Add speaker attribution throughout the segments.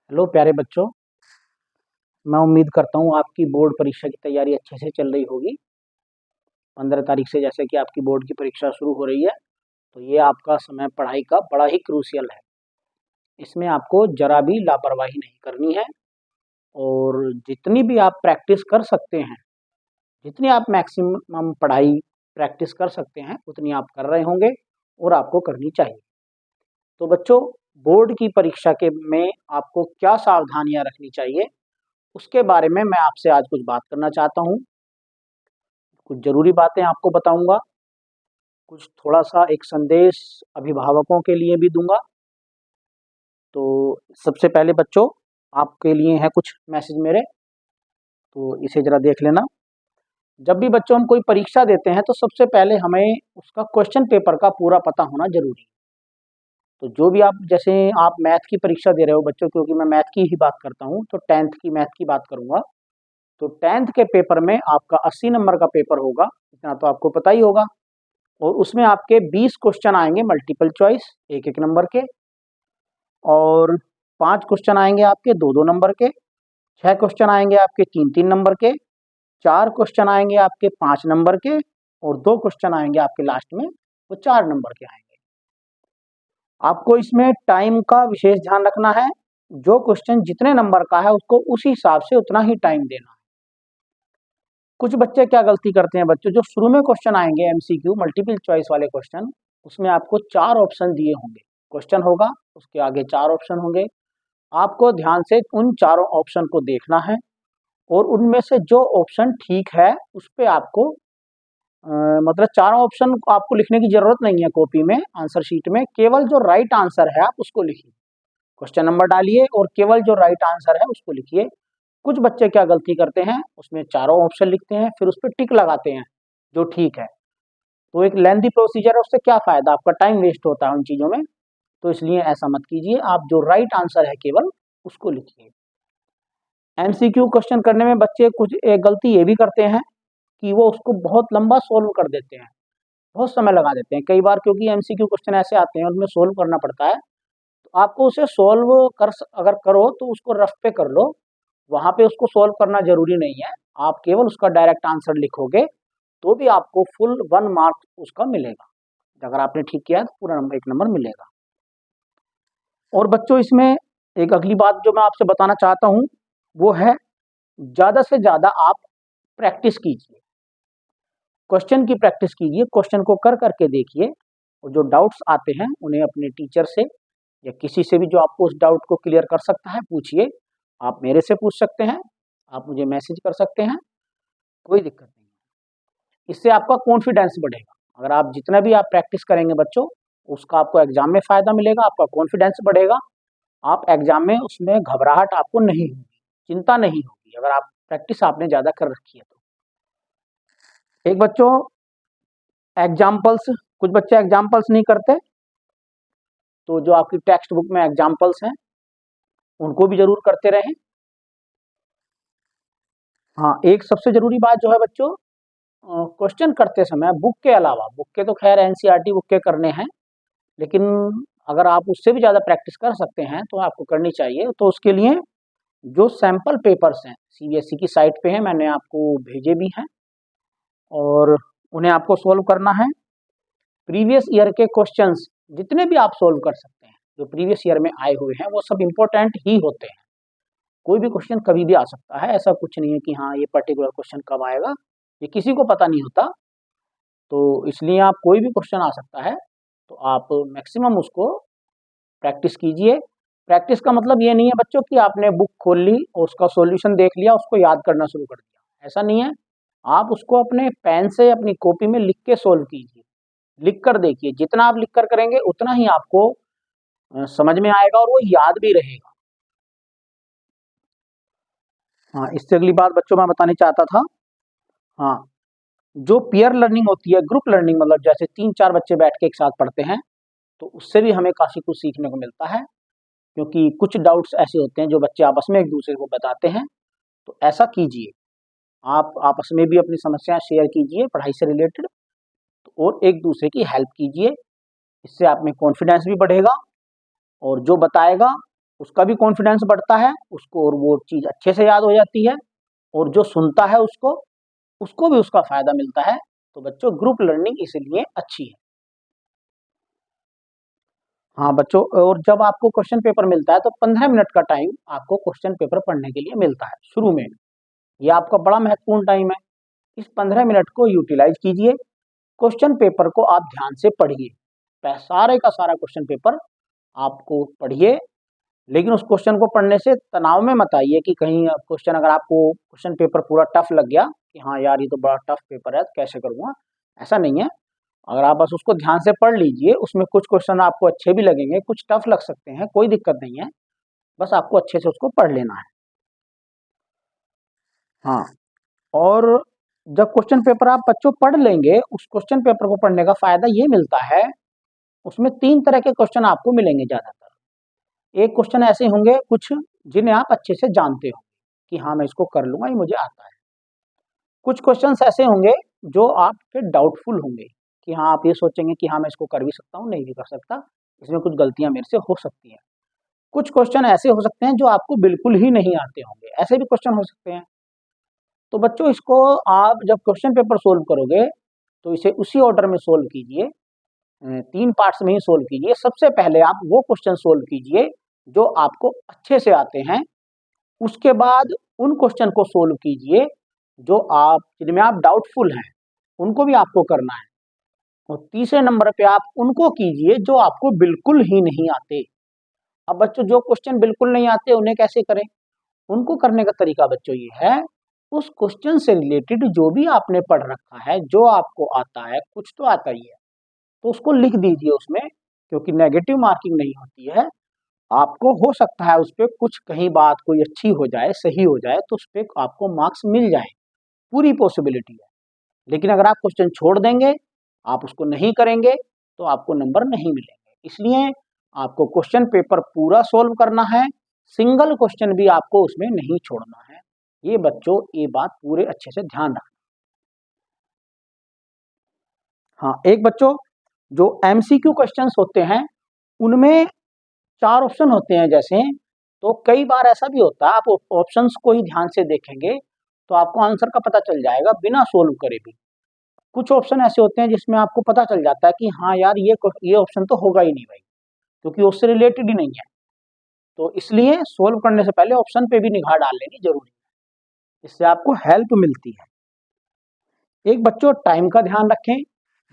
Speaker 1: Hello प्यारे बच्चों। मैं उम्मीद करता हूँ आपकी बोर्ड परीक्षा की तैयारी अच्छे से चल रही होगी। 15 तारीख से जैसे कि आपकी बोर्ड की परीक्षा शुरू हो रही है, तो ये आपका समय पढ़ाई का बड़ा ही क्रूशियल है। इसमें आपको जरा भी लापरवाही नहीं करनी है और जितनी भी आप प्रैक्टिस कर सकते हैं, जितनी आप मैक्सिमम पढ़ाई प्रैक्टिस कर सकते हैं, उतनी आप कर रहे होंगे और आपको करनी चाहिए। तो बच्चों, बोर्ड की परीक्षा के में आपको क्या सावधानियां रखनी चाहिए, उसके बारे में मैं आपसे आज कुछ बात करना चाहता हूँ। कुछ ज़रूरी बातें आपको बताऊंगा, कुछ थोड़ा सा एक संदेश अभिभावकों के लिए भी दूंगा। तो सबसे पहले बच्चों, आपके लिए है कुछ मैसेज मेरे, तो इसे ज़रा देख लेना। जब भी बच्चों हम कोई परीक्षा देते हैं, तो सबसे पहले हमें उसका क्वेश्चन पेपर का पूरा पता होना जरूरी है। तो जो भी आप, जैसे आप मैथ की परीक्षा दे रहे हो बच्चों, क्योंकि मैं मैथ की ही बात करता हूँ, तो 10th की मैथ की बात करूंगा। तो 10th के पेपर में आपका 80 नंबर का पेपर होगा, इतना तो आपको पता ही होगा। और उसमें आपके 20 क्वेश्चन आएंगे मल्टीपल चॉइस, एक एक नंबर के, और 5 क्वेश्चन आएंगे आपके दो दो नंबर के, 6 क्वेश्चन आएंगे आपके तीन तीन नंबर के, 4 क्वेश्चन आएंगे आपके 5 नंबर के, और 2 क्वेश्चन आएंगे आपके लास्ट में, वो 4 नंबर के आएंगे। आपको इसमें टाइम का विशेष ध्यान रखना है। जो क्वेश्चन जितने नंबर का है, उसको उसी हिसाब से उतना ही टाइम देना है। कुछ बच्चे क्या गलती करते हैं बच्चों, जो शुरू में क्वेश्चन आएंगे एमसीक्यू मल्टीपल चॉइस वाले क्वेश्चन, उसमें आपको 4 ऑप्शन दिए होंगे, क्वेश्चन होगा उसके आगे 4 ऑप्शन होंगे। आपको ध्यान से उन चारों ऑप्शन को देखना है और उनमें से जो ऑप्शन ठीक है उस पे आपको मतलब चारों ऑप्शन को आपको लिखने की जरूरत नहीं है कॉपी में, आंसर शीट में। केवल जो राइट आंसर है आप उसको लिखिए, क्वेश्चन नंबर डालिए और केवल जो राइट आंसर है उसको लिखिए। कुछ बच्चे क्या गलती करते हैं, उसमें चारों ऑप्शन लिखते हैं, फिर उस पर टिक लगाते हैं जो ठीक है। तो एक लेंथी प्रोसीजर है, उससे क्या फायदा, आपका टाइम वेस्ट होता है उन चीजों में। तो इसलिए ऐसा मत कीजिए, आप जो राइट आंसर है केवल उसको लिखिए। एमसीक्यू क्वेश्चन करने में बच्चे कुछ एक गलती ये भी करते हैं कि वो उसको बहुत लंबा सोल्व कर देते हैं, बहुत समय लगा देते हैं कई बार, क्योंकि एमसीक्यू क्वेश्चन ऐसे आते हैं उनमें सोल्व करना पड़ता है। तो आपको उसे सोल्व अगर करो तो उसको रफ पे कर लो, वहां पे उसको सोल्व करना जरूरी नहीं है। आप केवल उसका डायरेक्ट आंसर लिखोगे तो भी आपको फुल 1 मार्क उसका मिलेगा। अगर आपने ठीक किया है तो पूरा नंबर 1 नंबर मिलेगा। और बच्चों, इसमें एक अगली बात जो मैं आपसे बताना चाहता हूँ, वो है ज्यादा से ज्यादा आप प्रैक्टिस कीजिए, क्वेश्चन की प्रैक्टिस कीजिए, क्वेश्चन को कर करके देखिए। और जो डाउट्स आते हैं उन्हें अपने टीचर से या किसी से भी जो आपको उस डाउट को क्लियर कर सकता है पूछिए। आप मेरे से पूछ सकते हैं, आप मुझे मैसेज कर सकते हैं, कोई दिक्कत नहीं है। इससे आपका कॉन्फिडेंस बढ़ेगा। अगर आप जितना भी आप प्रैक्टिस करेंगे बच्चों, उसका आपको एग्जाम में फायदा मिलेगा, आपका कॉन्फिडेंस बढ़ेगा। आप एग्जाम में उसमें घबराहट आपको नहीं होगी, चिंता नहीं होगी, अगर आप प्रैक्टिस आपने ज्यादा कर रखी है तो। एक बच्चों, एग्जाम्पल्स, कुछ बच्चे एग्जाम्पल्स नहीं करते, तो जो आपकी टेक्स्ट बुक में एग्जाम्पल्स हैं उनको भी जरूर करते रहें। हाँ, एक सबसे जरूरी बात जो है बच्चों, क्वेश्चन करते समय बुक के अलावा, बुक के तो खैर एनसीईआरटी बुक के करने हैं, लेकिन अगर आप उससे भी ज़्यादा प्रैक्टिस कर सकते हैं तो आपको करनी चाहिए। तो उसके लिए जो सैंपल पेपर्स हैं सीबीएसई की साइट पे हैं, मैंने आपको भेजे भी हैं, और उन्हें आपको सोल्व करना है। प्रीवियस ईयर के क्वेश्चंस जितने भी आप सोल्व कर सकते हैं, जो प्रीवियस ईयर में आए हुए हैं, वो सब इंपॉर्टेंट ही होते हैं। कोई भी क्वेश्चन कभी भी आ सकता है, ऐसा कुछ नहीं है कि हाँ ये पर्टिकुलर क्वेश्चन कब आएगा, ये किसी को पता नहीं होता। तो इसलिए आप, कोई भी क्वेश्चन आ सकता है, तो आप मैक्सिमम उसको प्रैक्टिस कीजिए। प्रैक्टिस का मतलब ये नहीं है बच्चों कि आपने बुक खोल ली और उसका सॉल्यूशन देख लिया, उसको याद करना शुरू कर दिया, ऐसा नहीं है। आप उसको अपने पेन से अपनी कॉपी में लिख के सोल्व कीजिए, लिख कर देखिए। जितना आप लिख कर करेंगे उतना ही आपको समझ में आएगा और वो याद भी रहेगा। हाँ, इससे अगली बात बच्चों मैं बतानी चाहता था, हाँ, जो पीयर लर्निंग होती है, ग्रुप लर्निंग, मतलब जैसे 3-4 बच्चे बैठ के एक साथ पढ़ते हैं, तो उससे भी हमें काफी कुछ सीखने को मिलता है। क्योंकि कुछ डाउट्स ऐसे होते हैं जो बच्चे आपस में एक दूसरे को बताते हैं, तो ऐसा कीजिए, आप आपस में भी अपनी समस्याएं शेयर कीजिए पढ़ाई से रिलेटेड, और एक दूसरे की हेल्प कीजिए। इससे आप में कॉन्फिडेंस भी बढ़ेगा, और जो बताएगा उसका भी कॉन्फिडेंस बढ़ता है, उसको और वो चीज़ अच्छे से याद हो जाती है, और जो सुनता है उसको उसको भी उसका फायदा मिलता है। तो बच्चों ग्रुप लर्निंग इसलिए अच्छी है। हाँ बच्चों, और जब आपको क्वेश्चन पेपर मिलता है तो 15 मिनट का टाइम आपको क्वेश्चन पेपर पढ़ने के लिए मिलता है शुरू में। ये आपका बड़ा महत्वपूर्ण टाइम है। इस 15 मिनट को यूटिलाइज कीजिए। क्वेश्चन पेपर को आप ध्यान से पढ़िए, सारे का सारा क्वेश्चन पेपर आपको पढ़िए। लेकिन उस क्वेश्चन को पढ़ने से तनाव में मत आइए कि कहीं क्वेश्चन, अगर आपको क्वेश्चन पेपर पूरा टफ लग गया कि हाँ यार ये तो बड़ा टफ पेपर है, कैसे करूँगा, ऐसा नहीं है। अगर आप बस उसको ध्यान से पढ़ लीजिए, उसमें कुछ क्वेश्चन आपको अच्छे भी लगेंगे, कुछ टफ लग सकते हैं, कोई दिक्कत नहीं है, बस आपको अच्छे से उसको पढ़ लेना है। हाँ, और जब क्वेश्चन पेपर आप बच्चों पढ़ लेंगे, उस क्वेश्चन पेपर को पढ़ने का फायदा ये मिलता है, उसमें 3 तरह के क्वेश्चन आपको मिलेंगे ज़्यादातर। एक क्वेश्चन ऐसे होंगे कुछ जिन्हें आप अच्छे से जानते हो कि हाँ मैं इसको कर लूँगा, ये मुझे आता है। कुछ क्वेश्चंस ऐसे होंगे जो आपके डाउटफुल होंगे कि हाँ आप ये सोचेंगे कि हाँ मैं इसको कर भी सकता हूँ, नहीं भी कर सकता, इसमें कुछ गलतियाँ मेरे से हो सकती हैं। कुछ क्वेश्चन ऐसे हो सकते हैं जो आपको बिल्कुल ही नहीं आते होंगे, ऐसे भी क्वेश्चन हो सकते हैं। तो बच्चों इसको आप जब क्वेश्चन पेपर सोल्व करोगे तो इसे उसी ऑर्डर में सोल्व कीजिए, 3 पार्ट्स में ही सोल्व कीजिए। सबसे पहले आप वो क्वेश्चन सोल्व कीजिए जो आपको अच्छे से आते हैं, उसके बाद उन क्वेश्चन को सोल्व कीजिए जो आप जिनमें आप डाउटफुल हैं, उनको भी आपको करना है। और तीसरे नंबर पे आप उनको कीजिए जो आपको बिल्कुल ही नहीं आते। अब बच्चों जो क्वेश्चन बिल्कुल नहीं आते उन्हें कैसे करें? उनको करने का तरीका बच्चों ये है, उस क्वेश्चन से रिलेटेड जो भी आपने पढ़ रखा है, जो आपको आता है, कुछ तो आता ही है, तो उसको लिख दीजिए उसमें, क्योंकि नेगेटिव मार्किंग नहीं होती है। आपको हो सकता है उस पे कुछ कहीं बात कोई अच्छी हो जाए, सही हो जाए, तो उस पे आपको मार्क्स मिल जाए, पूरी पॉसिबिलिटी है। लेकिन अगर आप क्वेश्चन छोड़ देंगे, आप उसको नहीं करेंगे, तो आपको नंबर नहीं मिलेंगे। इसलिए आपको क्वेश्चन पेपर पूरा सोल्व करना है, सिंगल क्वेश्चन भी आपको उसमें नहीं छोड़ना है। ये बच्चों ये बात पूरे अच्छे से ध्यान रखना। हाँ, एक बच्चों जो एमसीक्यू क्वेश्चंस होते हैं उनमें 4 ऑप्शन होते हैं जैसे, तो कई बार ऐसा भी होता है आप ऑप्शंस को ही ध्यान से देखेंगे तो आपको आंसर का पता चल जाएगा बिना सोल्व करे भी। कुछ ऑप्शन ऐसे होते हैं जिसमें आपको पता चल जाता है कि हाँ यार ये ऑप्शन तो होगा ही नहीं भाई, क्योंकि उससे रिलेटेड ही नहीं है। तो इसलिए सोल्व करने से पहले ऑप्शन पे भी निगाह डाल लेनी जरूरी है, इससे आपको हेल्प मिलती है। एक बच्चों टाइम का ध्यान रखें,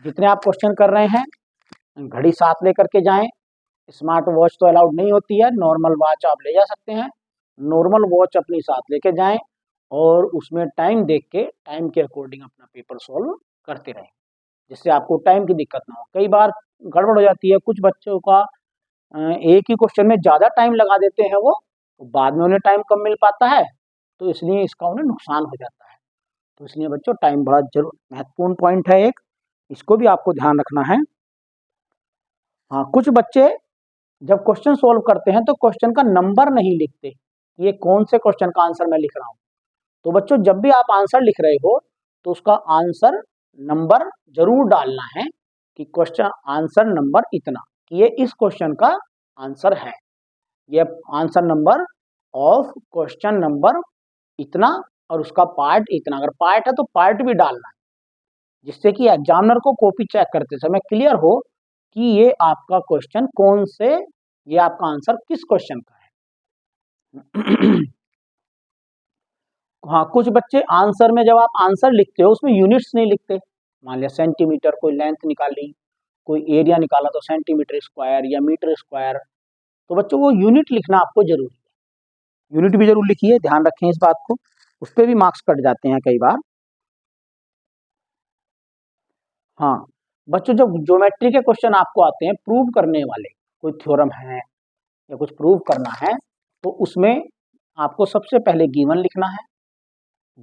Speaker 1: जितने आप क्वेश्चन कर रहे हैं घड़ी साथ लेकर के जाएं। स्मार्ट वॉच तो अलाउड नहीं होती है, नॉर्मल वॉच आप ले जा सकते हैं। नॉर्मल वॉच अपनी साथ लेके जाएं और उसमें टाइम देख के टाइम के अकॉर्डिंग अपना पेपर सॉल्व करते रहें, जिससे आपको टाइम की दिक्कत ना हो। कई बार गड़बड़ हो जाती है, कुछ बच्चों का एक ही क्वेश्चन में ज़्यादा टाइम लगा देते हैं वो, तो बाद में उन्हें टाइम कम मिल पाता है, तो इसलिए इसका उन्हें नुकसान हो जाता है। तो इसलिए बच्चों टाइम बड़ा जरूर महत्वपूर्ण पॉइंट है एक, इसको भी आपको ध्यान रखना है। हाँ, कुछ बच्चे जब क्वेश्चन सोल्व करते हैं तो क्वेश्चन का नंबर नहीं लिखते, ये कौन से क्वेश्चन का आंसर मैं लिख रहा हूँ। तो बच्चों जब भी आप आंसर लिख रहे हो तो उसका आंसर नंबर जरूर डालना है कि क्वेश्चन आंसर नंबर इतना, कि ये इस क्वेश्चन का आंसर है, ये answer number of question number इतना और उसका पार्ट इतना। अगर पार्ट है तो पार्ट भी डालना है, जिससे कि एग्जामिनर को कॉपी चेक करते समय क्लियर हो कि ये आपका क्वेश्चन कौन से, ये आपका आंसर किस क्वेश्चन का है। हाँ, कुछ बच्चे आंसर में जब आप आंसर लिखते हो उसमें यूनिट्स नहीं लिखते। मान लिया सेंटीमीटर, कोई लेंथ निकाली, कोई एरिया निकाला तो सेंटीमीटर स्क्वायर या मीटर स्क्वायर, तो बच्चों वो यूनिट लिखना आपको जरूरी है। यूनिट भी जरूर लिखिए, ध्यान रखें इस बात को, उस पर भी मार्क्स कट जाते हैं कई बार। हाँ बच्चों, जब ज्योमेट्री के क्वेश्चन आपको आते हैं प्रूव करने वाले, कोई थ्योरम है या कुछ प्रूव करना है, तो उसमें आपको सबसे पहले गिवन लिखना है।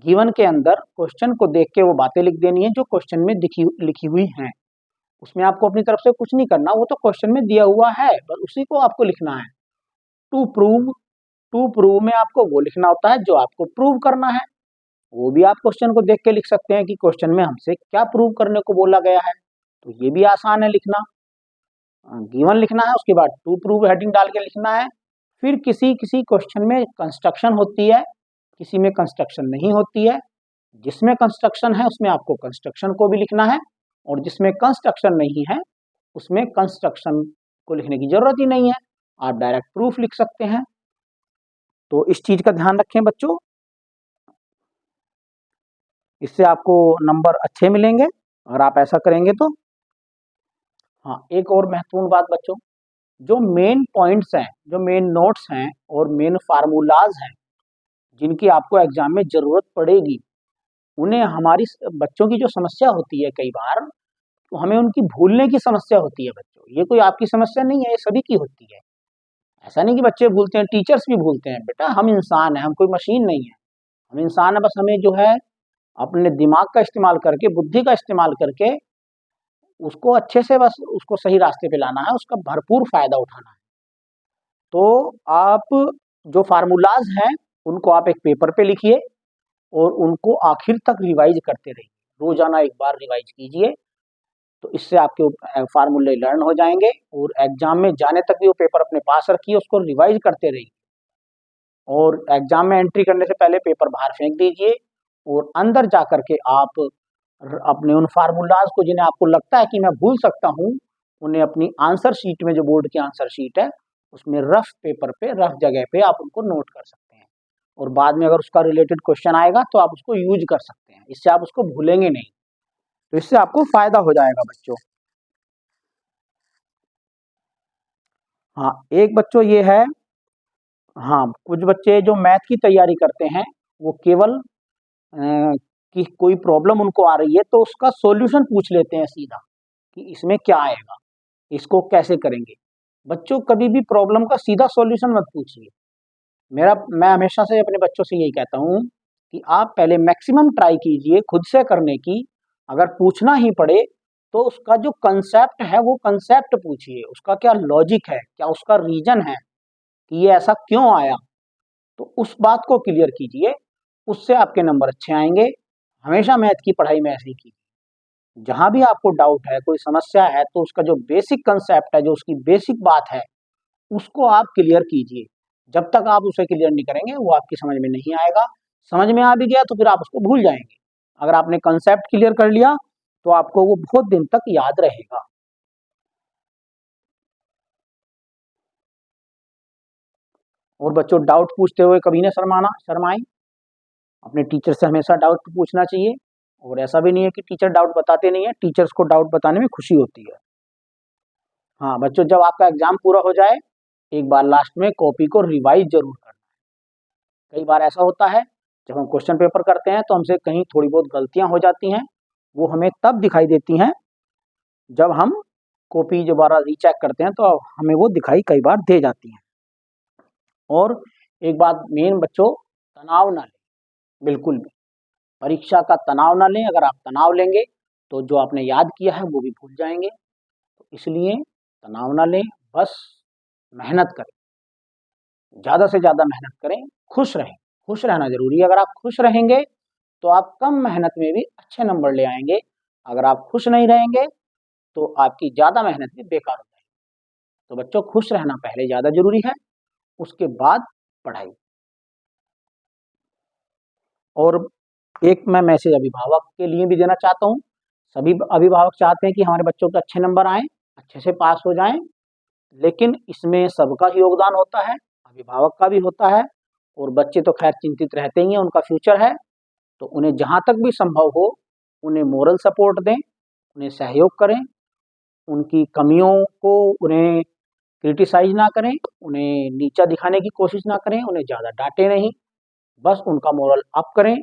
Speaker 1: गिवन के अंदर क्वेश्चन को देख के वो बातें लिख देनी है जो क्वेश्चन में लिखी हुई हैं। उसमें आपको अपनी तरफ से कुछ नहीं करना, वो तो क्वेश्चन में दिया हुआ है, बस उसी को आपको लिखना है। टू प्रूव, टू प्रूव में आपको वो लिखना होता है जो आपको प्रूव करना है। वो भी आप क्वेश्चन को देख के लिख सकते हैं कि क्वेश्चन में हमसे क्या प्रूव करने को बोला गया है, तो ये भी आसान है लिखना। गिवन लिखना है, उसके बाद टू प्रूव हेडिंग डाल के लिखना है, फिर किसी किसी क्वेश्चन में कंस्ट्रक्शन होती है, किसी में कंस्ट्रक्शन नहीं होती है। जिसमें कंस्ट्रक्शन है उसमें आपको कंस्ट्रक्शन को भी लिखना है, और जिसमें कंस्ट्रक्शन नहीं है उसमें कंस्ट्रक्शन को लिखने की जरूरत ही नहीं है, आप डायरेक्ट प्रूफ लिख सकते हैं। तो इस चीज का ध्यान रखें बच्चों, इससे आपको नंबर अच्छे मिलेंगे अगर आप ऐसा करेंगे तो। हाँ, एक और महत्वपूर्ण बात बच्चों, जो मेन पॉइंट्स हैं, जो मेन नोट्स हैं और मेन फार्मूलाज हैं जिनकी आपको एग्जाम में जरूरत पड़ेगी, उन्हें हमारी बच्चों की जो समस्या होती है कई बार, तो हमें उनकी भूलने की समस्या होती है बच्चों। ये कोई आपकी समस्या नहीं है, ये सभी की होती है। ऐसा नहीं कि बच्चे भूलते हैं, टीचर्स भी भूलते हैं। बेटा हम इंसान हैं, हम कोई मशीन नहीं है। हम इंसान है, बस हमें जो है अपने दिमाग का इस्तेमाल करके, बुद्धि का इस्तेमाल करके उसको अच्छे से, बस उसको सही रास्ते पे लाना है, उसका भरपूर फायदा उठाना है। तो आप जो फार्मूलाज हैं उनको आप एक पेपर पे लिखिए और उनको आखिर तक रिवाइज करते रहिए, रोजाना एक बार रिवाइज कीजिए। तो इससे आपके फार्मूले लर्न हो जाएंगे और एग्जाम में जाने तक भी वो पेपर अपने पास रखिए, उसको रिवाइज करते रहिए। और एग्जाम में एंट्री करने से पहले पेपर बाहर फेंक दीजिए और अंदर जा करके आप अपने उन फार्मूलाज को जिन्हें आपको लगता है कि मैं भूल सकता हूँ, उन्हें अपनी आंसर शीट में, जो बोर्ड की आंसर शीट है उसमें रफ पेपर पे, रफ जगह पे आप उनको नोट कर सकते हैं। और बाद में अगर उसका रिलेटेड क्वेश्चन आएगा तो आप उसको यूज कर सकते हैं, इससे आप उसको भूलेंगे नहीं। तो इससे आपको फायदा हो जाएगा बच्चों। हाँ, एक बच्चों ये है, हाँ कुछ बच्चे जो मैथ की तैयारी करते हैं वो केवल कि कोई प्रॉब्लम उनको आ रही है तो उसका सॉल्यूशन पूछ लेते हैं सीधा कि इसमें क्या आएगा, इसको कैसे करेंगे। बच्चों कभी भी प्रॉब्लम का सीधा सॉल्यूशन मत पूछिए। मैं हमेशा से अपने बच्चों से यही कहता हूँ कि आप पहले मैक्सिमम ट्राई कीजिए खुद से करने की। अगर पूछना ही पड़े तो उसका जो कंसेप्ट है वो कंसेप्ट पूछिए, उसका क्या लॉजिक है, क्या उसका रीजन है कि ये ऐसा क्यों आया, तो उस बात को क्लियर कीजिए, उससे आपके नंबर अच्छे आएंगे। हमेशा मैथ की पढ़ाई में ऐसे ही कीजिए, जहां भी आपको डाउट है, कोई समस्या है, तो उसका जो बेसिक कंसेप्ट है, जो उसकी बेसिक बात है, उसको आप क्लियर कीजिए। जब तक आप उसे क्लियर नहीं करेंगे वो आपकी समझ में नहीं आएगा। समझ में आ भी गया तो फिर आप उसको भूल जाएंगे। अगर आपने कंसेप्ट क्लियर कर लिया तो आपको वो बहुत दिन तक याद रहेगा। और बच्चों डाउट पूछते हुए कभी ना शर्माएं। अपने टीचर से हमेशा डाउट पूछना चाहिए। और ऐसा भी नहीं है कि टीचर डाउट बताते नहीं है, टीचर्स को डाउट बताने में खुशी होती है। हाँ बच्चों, जब आपका एग्जाम पूरा हो जाए एक बार लास्ट में कॉपी को रिवाइज जरूर करना। कई बार ऐसा होता है जब हम क्वेश्चन पेपर करते हैं तो हमसे कहीं थोड़ी बहुत गलतियां हो जाती हैं, वो हमें तब दिखाई देती हैं जब हम कॉपी दोबारा रीचेक करते हैं, तो हमें वो दिखाई कई बार दे जाती हैं। और एक बात मेन बच्चों, तनाव ना लें, बिल्कुल भी परीक्षा का तनाव ना लें। अगर आप तनाव लेंगे तो जो आपने याद किया है वो भी भूल जाएंगे। तो इसलिए तनाव ना लें, बस मेहनत करें, ज़्यादा से ज़्यादा मेहनत करें, खुश रहें। खुश रहना ज़रूरी है। अगर आप खुश रहेंगे तो आप कम मेहनत में भी अच्छे नंबर ले आएंगे। अगर आप खुश नहीं रहेंगे तो आपकी ज़्यादा मेहनत भी बेकार हो जाएगी। तो बच्चों, खुश रहना पहले ज़्यादा ज़रूरी है, उसके बाद पढ़ाई। और एक मैं मैसेज अभिभावक के लिए भी देना चाहता हूँ। सभी अभिभावक चाहते हैं कि हमारे बच्चों के अच्छे नंबर आएँ, अच्छे से पास हो जाएँ, लेकिन इसमें सबका ही योगदान होता है, अभिभावक का भी होता है। और बच्चे तो खैर चिंतित रहते ही हैं, उनका फ्यूचर है, तो उन्हें जहाँ तक भी संभव हो उन्हें मोरल सपोर्ट दें, उन्हें सहयोग करें, उनकी कमियों को उन्हें क्रिटिसाइज ना करें, उन्हें नीचा दिखाने की कोशिश ना करें, उन्हें ज़्यादा डांटे नहीं, बस उनका मोरल अप करें,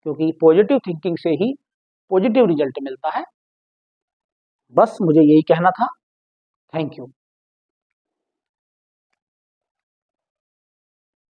Speaker 1: क्योंकि पॉजिटिव थिंकिंग से ही पॉजिटिव रिजल्ट मिलता है। बस मुझे यही कहना था। Thank you.